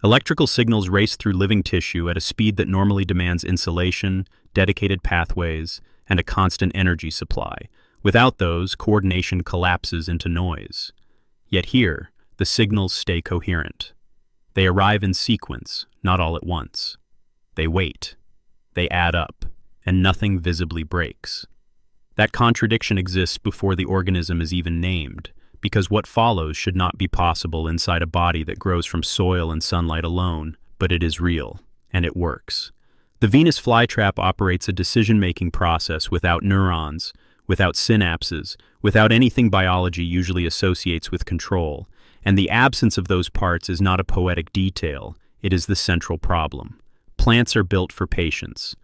Electrical signals race through living tissue at a speed that normally demands insulation, dedicated pathways, and a constant energy supply. Without those, coordination collapses into noise. Yet here, the signals stay coherent. They arrive in sequence, not all at once. They wait. They add up, and nothing visibly breaks. That contradiction exists before the organism is even named, because what follows should not be possible inside a body that grows from soil and sunlight alone, but it is real, and it works. The Venus flytrap operates a decision-making process without neurons, without synapses, without anything biology usually associates with control, and the absence of those parts is not a poetic detail, it is the central problem. Plants are built for patience.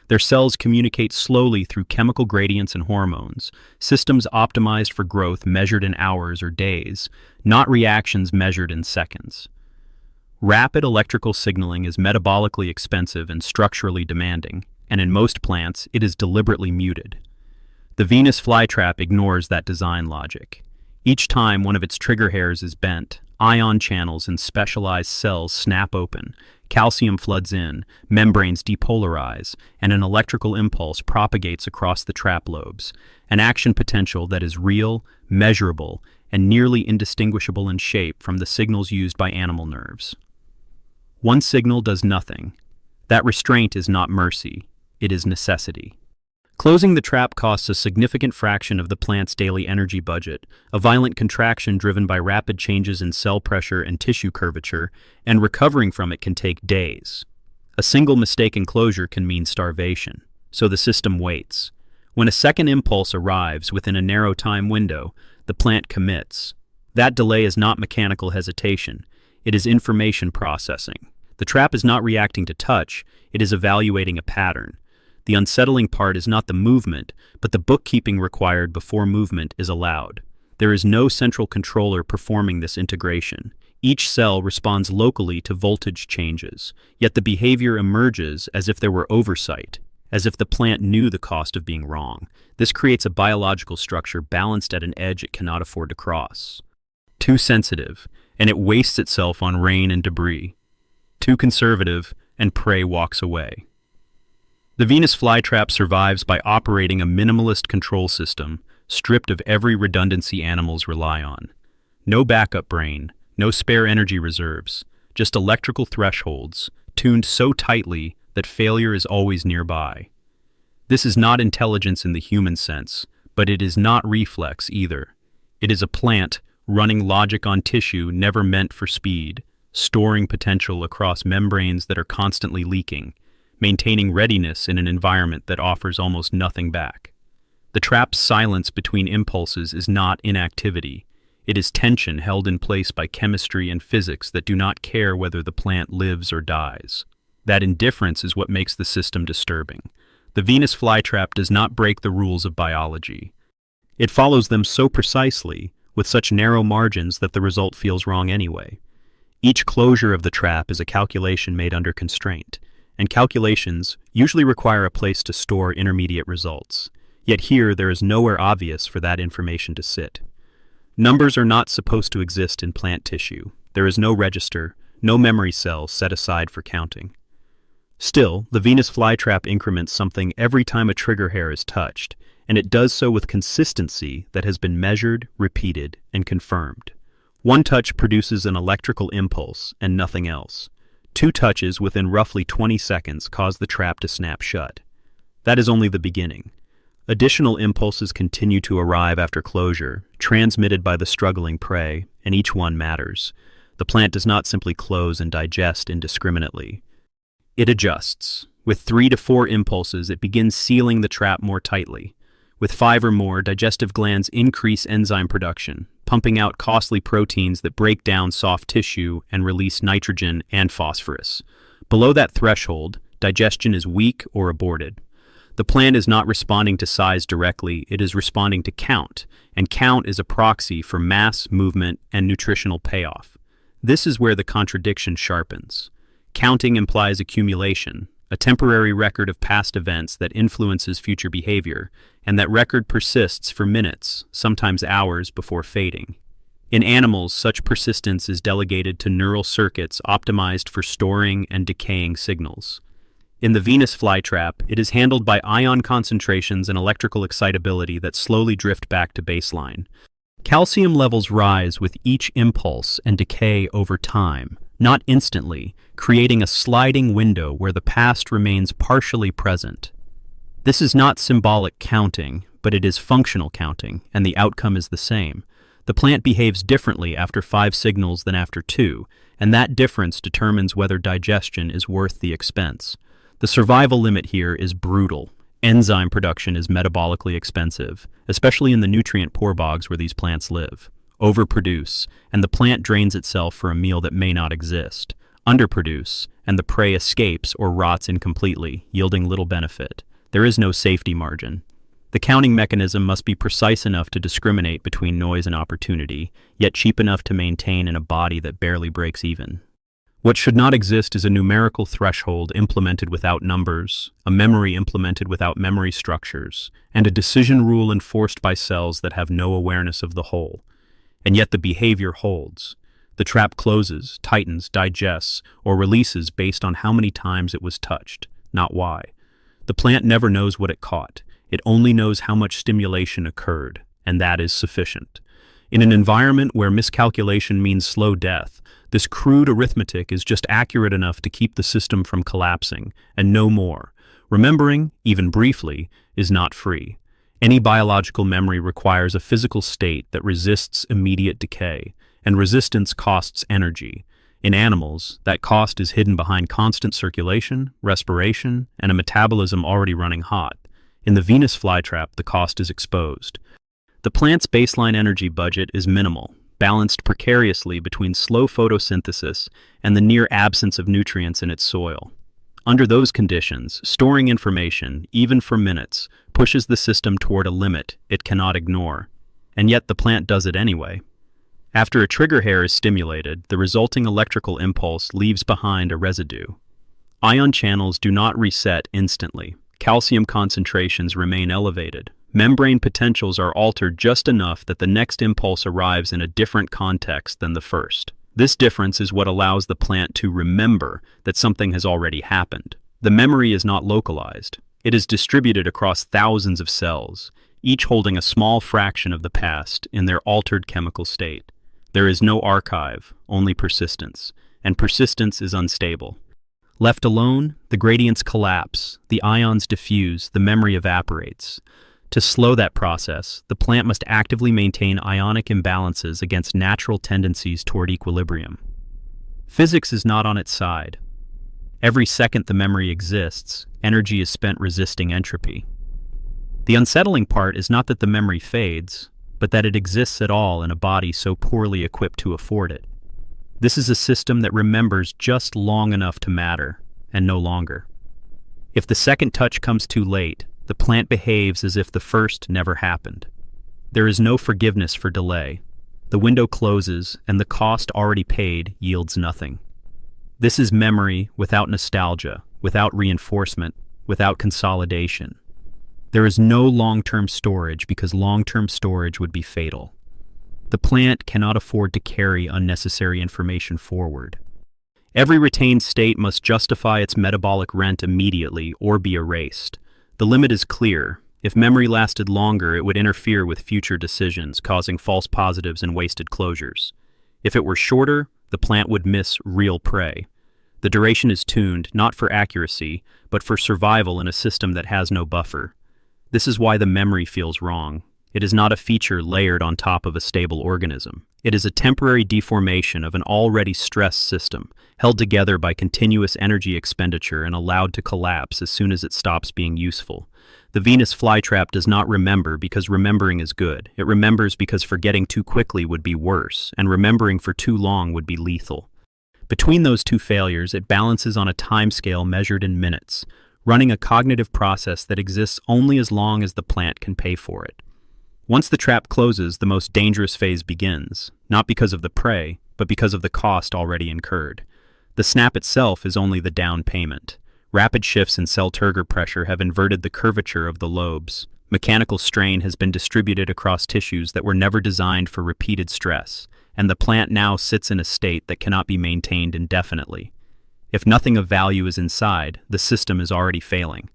Their cells communicate slowly through chemical gradients and hormones, systems optimized for growth measured in hours or days, not reactions measured in seconds. Rapid electrical signaling is metabolically expensive and structurally demanding, and in most plants, it is deliberately muted. The Venus flytrap ignores that design logic. Each time one of its trigger hairs is bent, ion channels in specialized cells snap open, calcium floods in, membranes depolarize, and an electrical impulse propagates across the trap lobes, an action potential that is real, measurable, and nearly indistinguishable in shape from the signals used by animal nerves. One signal does nothing. That restraint is not mercy, it is necessity. Closing the trap costs a significant fraction of the plant's daily energy budget, a violent contraction driven by rapid changes in cell pressure and tissue curvature, and recovering from it can take days. A single mistake in closure can mean starvation, so the system waits. When a second impulse arrives within a narrow time window, the plant commits. That delay is not mechanical hesitation, it is information processing. The trap is not reacting to touch, it is evaluating a pattern. The unsettling part is not the movement, but the bookkeeping required before movement is allowed. There is no central controller performing this integration. Each cell responds locally to voltage changes, yet the behavior emerges as if there were oversight, as if the plant knew the cost of being wrong. This creates a biological structure balanced at an edge it cannot afford to cross. Too sensitive, and it wastes itself on rain and debris. Too conservative, and prey walks away. The Venus flytrap survives by operating a minimalist control system, stripped of every redundancy animals rely on. No backup brain, no spare energy reserves, just electrical thresholds, tuned so tightly that failure is always nearby. This is not intelligence in the human sense, but it is not reflex either. It is a plant running logic on tissue never meant for speed, storing potential across membranes that are constantly leaking, maintaining readiness in an environment that offers almost nothing back. The trap's silence between impulses is not inactivity. It is tension held in place by chemistry and physics that do not care whether the plant lives or dies. That indifference is what makes the system disturbing. The Venus flytrap does not break the rules of biology. It follows them so precisely, with such narrow margins that the result feels wrong anyway. Each closure of the trap is a calculation made under constraint, and calculations usually require a place to store intermediate results. Yet here there is nowhere obvious for that information to sit. Numbers are not supposed to exist in plant tissue. There is no register, no memory cell set aside for counting. Still, the Venus flytrap increments something every time a trigger hair is touched, and it does so with consistency that has been measured, repeated, and confirmed. One touch produces an electrical impulse and nothing else. 2 touches within roughly 20 seconds cause the trap to snap shut. That is only the beginning. Additional impulses continue to arrive after closure, transmitted by the struggling prey, and each one matters. The plant does not simply close and digest indiscriminately. It adjusts. With 3 to 4 impulses, it begins sealing the trap more tightly. With 5 or more, digestive glands increase enzyme production, pumping out costly proteins that break down soft tissue and release nitrogen and phosphorus. Below that threshold, digestion is weak or aborted. The plant is not responding to size directly, it is responding to count, and count is a proxy for mass, movement, and nutritional payoff. This is where the contradiction sharpens. Counting implies accumulation, a temporary record of past events that influences future behavior, and that record persists for minutes, sometimes hours, before fading. In animals, such persistence is delegated to neural circuits optimized for storing and decaying signals. In the venous flytrap, it is handled by ion concentrations and electrical excitability that slowly drift back to baseline. Calcium levels rise with each impulse and decay over time, not instantly, creating a sliding window where the past remains partially present. This is not symbolic counting, but it is functional counting, and the outcome is the same. The plant behaves differently after 5 signals than after 2, and that difference determines whether digestion is worth the expense. The survival limit here is brutal. Enzyme production is metabolically expensive, especially in the nutrient-poor bogs where these plants live. Overproduce, and the plant drains itself for a meal that may not exist. Underproduce, and the prey escapes or rots incompletely, yielding little benefit. There is no safety margin. The counting mechanism must be precise enough to discriminate between noise and opportunity, yet cheap enough to maintain in a body that barely breaks even. What should not exist is a numerical threshold implemented without numbers, a memory implemented without memory structures, and a decision rule enforced by cells that have no awareness of the whole. And yet the behavior holds. The trap closes, tightens, digests, or releases based on how many times it was touched, not why. The plant never knows what it caught. It only knows how much stimulation occurred, and that is sufficient. In an environment where miscalculation means slow death, this crude arithmetic is just accurate enough to keep the system from collapsing, and no more. Remembering, even briefly, is not free. Any biological memory requires a physical state that resists immediate decay, and resistance costs energy. In animals, that cost is hidden behind constant circulation, respiration, and a metabolism already running hot. In the venous flytrap, the cost is exposed. The plant's baseline energy budget is minimal, balanced precariously between slow photosynthesis and the near absence of nutrients in its soil. Under those conditions, storing information, even for minutes, pushes the system toward a limit it cannot ignore. And yet the plant does it anyway. After a trigger hair is stimulated, the resulting electrical impulse leaves behind a residue. Ion channels do not reset instantly. Calcium concentrations remain elevated. Membrane potentials are altered just enough that the next impulse arrives in a different context than the first. This difference is what allows the plant to remember that something has already happened. The memory is not localized. It is distributed across thousands of cells, each holding a small fraction of the past in their altered chemical state. There is no archive, only persistence, and persistence is unstable. Left alone, the gradients collapse, the ions diffuse, the memory evaporates. To slow that process, the plant must actively maintain ionic imbalances against natural tendencies toward equilibrium. Physics is not on its side. Every second the memory exists, energy is spent resisting entropy. The unsettling part is not that the memory fades, but that it exists at all in a body so poorly equipped to afford it. This is a system that remembers just long enough to matter, and no longer. If the second touch comes too late, the plant behaves as if the first never happened. There is no forgiveness for delay. The window closes, and the cost already paid yields nothing. This is memory without nostalgia, without reinforcement, without consolidation. There is no long-term storage because long-term storage would be fatal. The plant cannot afford to carry unnecessary information forward. Every retained state must justify its metabolic rent immediately or be erased. The limit is clear. If memory lasted longer, it would interfere with future decisions, causing false positives and wasted closures. If it were shorter, the plant would miss real prey. The duration is tuned not for accuracy, but for survival in a system that has no buffer. This is why the memory feels wrong. It is not a feature layered on top of a stable organism. It is a temporary deformation of an already stressed system, held together by continuous energy expenditure and allowed to collapse as soon as it stops being useful. The venous flytrap does not remember because remembering is good. It remembers because forgetting too quickly would be worse, and remembering for too long would be lethal. Between those two failures, it balances on a timescale measured in minutes, running a cognitive process that exists only as long as the plant can pay for it. Once the trap closes, the most dangerous phase begins, not because of the prey, but because of the cost already incurred. The snap itself is only the down payment. Rapid shifts in cell turgor pressure have inverted the curvature of the lobes. Mechanical strain has been distributed across tissues that were never designed for repeated stress, and the plant now sits in a state that cannot be maintained indefinitely. If nothing of value is inside, the system is already failing.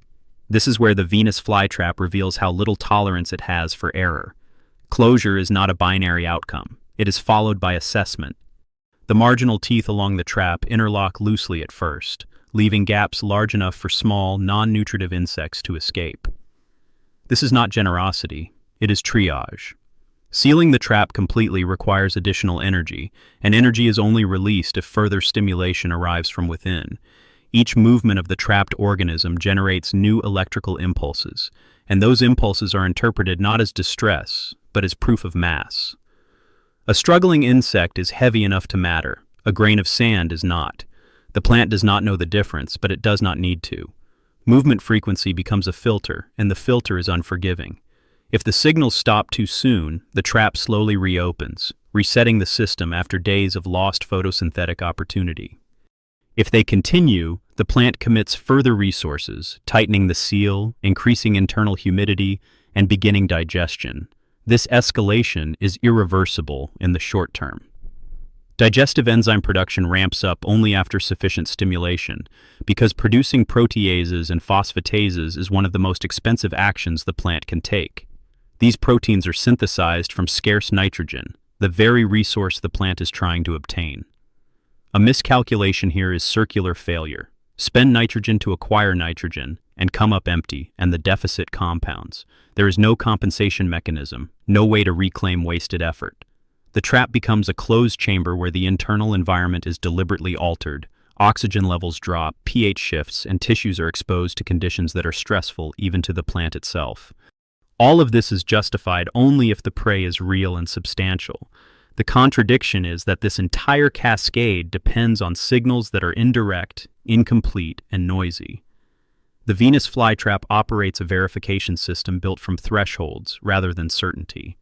This is where the Venus flytrap reveals how little tolerance it has for error. Closure is not a binary outcome. It is followed by assessment. The marginal teeth along the trap interlock loosely at first, leaving gaps large enough for small, non-nutritive insects to escape. This is not generosity, it is triage. Sealing the trap completely requires additional energy, and energy is only released if further stimulation arrives from within. Each movement of the trapped organism generates new electrical impulses, and those impulses are interpreted not as distress, but as proof of mass. A struggling insect is heavy enough to matter. A grain of sand is not. The plant does not know the difference, but it does not need to. Movement frequency becomes a filter, and the filter is unforgiving. If the signals stop too soon, the trap slowly reopens, resetting the system after days of lost photosynthetic opportunity. If they continue, the plant commits further resources, tightening the seal, increasing internal humidity, and beginning digestion. This escalation is irreversible in the short term. Digestive enzyme production ramps up only after sufficient stimulation, because producing proteases and phosphatases is one of the most expensive actions the plant can take. These proteins are synthesized from scarce nitrogen, the very resource the plant is trying to obtain. A miscalculation here is circular failure. Spend nitrogen to acquire nitrogen, and come up empty, and the deficit compounds. There is no compensation mechanism, no way to reclaim wasted effort. The trap becomes a closed chamber where the internal environment is deliberately altered. Oxygen levels drop, pH shifts, and tissues are exposed to conditions that are stressful even to the plant itself. All of this is justified only if the prey is real and substantial. The contradiction is that this entire cascade depends on signals that are indirect, incomplete, and noisy. The Venus flytrap operates a verification system built from thresholds rather than certainty.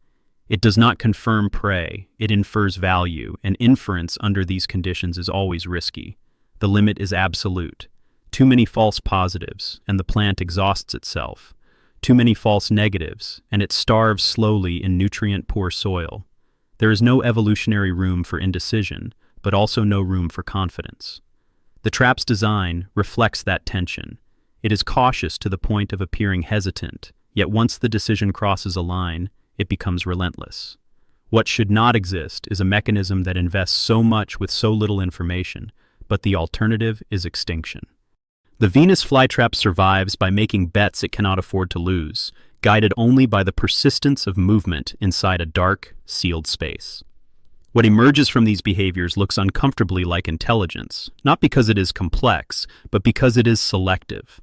It does not confirm prey, it infers value, and inference under these conditions is always risky. The limit is absolute. Too many false positives, and the plant exhausts itself. Too many false negatives, and it starves slowly in nutrient-poor soil. There is no evolutionary room for indecision, but also no room for confidence. The trap's design reflects that tension. It is cautious to the point of appearing hesitant, yet once the decision crosses a line, it becomes relentless. What should not exist is a mechanism that invests so much with so little information, but the alternative is extinction. The Venus flytrap survives by making bets it cannot afford to lose, guided only by the persistence of movement inside a dark, sealed space. What emerges from these behaviors looks uncomfortably like intelligence, not because it is complex, but because it is selective.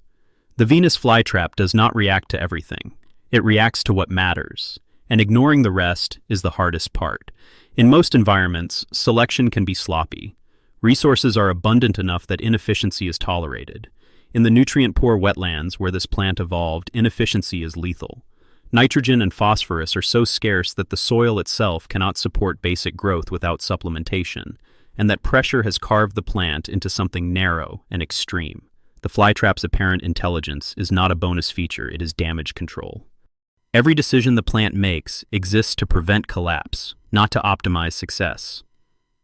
The Venus flytrap does not react to everything. It reacts to what matters, and ignoring the rest is the hardest part. In most environments, selection can be sloppy. Resources are abundant enough that inefficiency is tolerated. In the nutrient-poor wetlands where this plant evolved, inefficiency is lethal. Nitrogen and phosphorus are so scarce that the soil itself cannot support basic growth without supplementation, and that pressure has carved the plant into something narrow and extreme. The flytrap's apparent intelligence is not a bonus feature, it is damage control. Every decision the plant makes exists to prevent collapse, not to optimize success.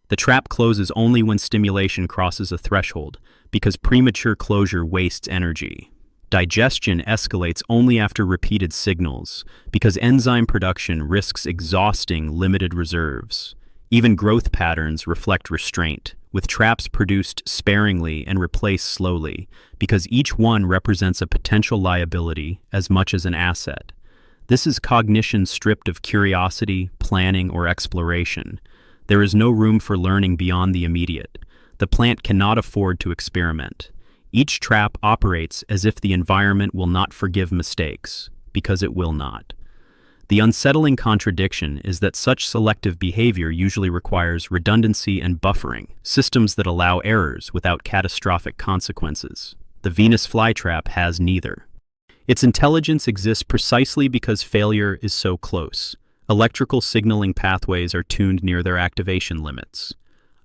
The trap closes only when stimulation crosses a threshold, because premature closure wastes energy. Digestion escalates only after repeated signals, because enzyme production risks exhausting limited reserves. Even growth patterns reflect restraint, with traps produced sparingly and replaced slowly, because each one represents a potential liability as much as an asset. This is cognition stripped of curiosity, planning, or exploration. There is no room for learning beyond the immediate. The plant cannot afford to experiment. Each trap operates as if the environment will not forgive mistakes, because it will not. The unsettling contradiction is that such selective behavior usually requires redundancy and buffering, systems that allow errors without catastrophic consequences. The Venus flytrap has neither. Its intelligence exists precisely because failure is so close. Electrical signaling pathways are tuned near their activation limits.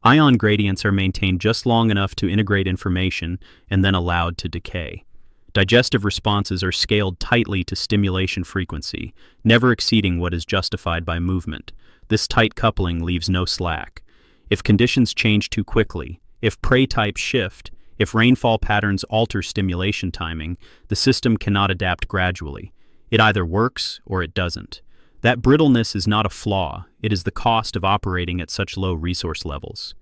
Ion gradients are maintained just long enough to integrate information and then allowed to decay. Digestive responses are scaled tightly to stimulation frequency, never exceeding what is justified by movement. This tight coupling leaves no slack. If conditions change too quickly, if prey types shift, if rainfall patterns alter stimulation timing, the system cannot adapt gradually. It either works or it doesn't. That brittleness is not a flaw, it is the cost of operating at such low resource levels.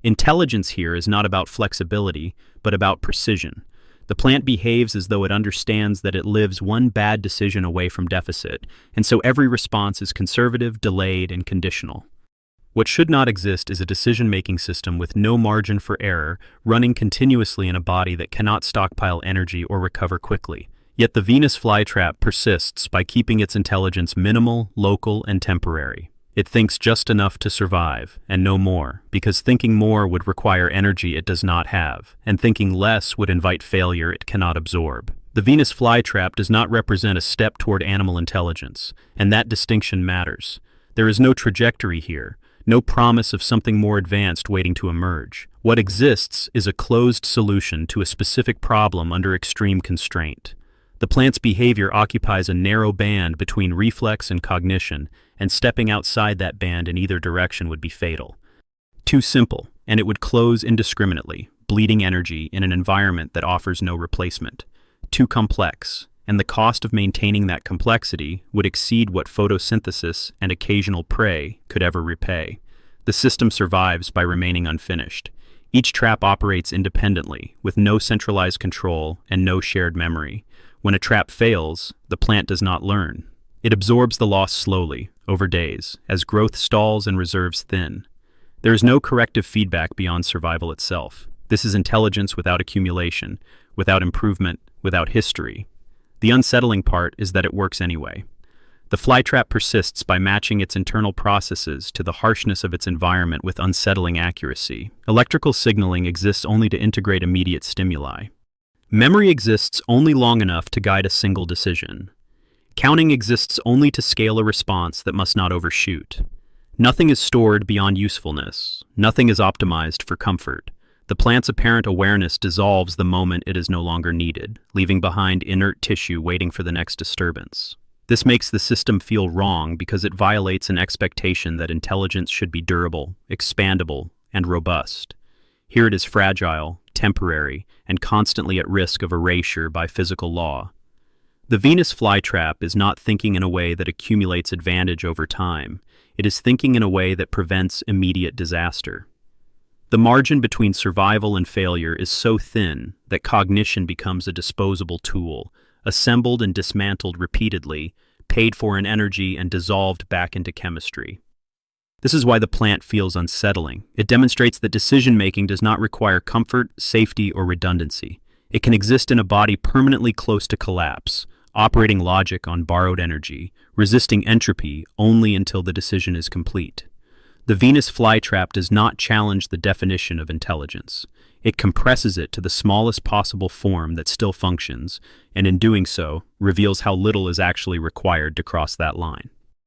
Intelligence here is not about flexibility, but about precision. The plant behaves as though it understands that it lives one bad decision away from deficit, and so every response is conservative, delayed, and conditional. What should not exist is a decision-making system with no margin for error, running continuously in a body that cannot stockpile energy or recover quickly. Yet the Venus flytrap persists by keeping its intelligence minimal, local, and temporary. It thinks just enough to survive, and no more, because thinking more would require energy it does not have, and thinking less would invite failure it cannot absorb. The Venus flytrap does not represent a step toward animal intelligence, and that distinction matters. There is no trajectory here, no promise of something more advanced waiting to emerge. What exists is a closed solution to a specific problem under extreme constraint. The plant's behavior occupies a narrow band between reflex and cognition, and stepping outside that band in either direction would be fatal. Too simple, and it would close indiscriminately, bleeding energy in an environment that offers no replacement. Too complex, and the cost of maintaining that complexity would exceed what photosynthesis and occasional prey could ever repay. The system survives by remaining unfinished. Each trap operates independently, with no centralized control and no shared memory. When a trap fails, the plant does not learn. It absorbs the loss slowly, over days, as growth stalls and reserves thin. There is no corrective feedback beyond survival itself. This is intelligence without accumulation, without improvement, without history. The unsettling part is that it works anyway. The flytrap persists by matching its internal processes to the harshness of its environment with unsettling accuracy. Electrical signaling exists only to integrate immediate stimuli. Memory exists only long enough to guide a single decision. Counting exists only to scale a response that must not overshoot. Nothing is stored beyond usefulness. Nothing is optimized for comfort. The plant's apparent awareness dissolves the moment it is no longer needed, leaving behind inert tissue waiting for the next disturbance. This makes the system feel wrong because it violates an expectation that intelligence should be durable, expandable, and robust. Here it is fragile, temporary, and constantly at risk of erasure by physical law. The Venus flytrap is not thinking in a way that accumulates advantage over time. It is thinking in a way that prevents immediate disaster. The margin between survival and failure is so thin that cognition becomes a disposable tool, assembled and dismantled repeatedly, paid for in energy and dissolved back into chemistry. This is why the plant feels unsettling. It demonstrates that decision-making does not require comfort, safety, or redundancy. It can exist in a body permanently close to collapse, operating logic on borrowed energy, resisting entropy only until the decision is complete. The Venus flytrap does not challenge the definition of intelligence. It compresses it to the smallest possible form that still functions, and in doing so, reveals how little is actually required to cross that line.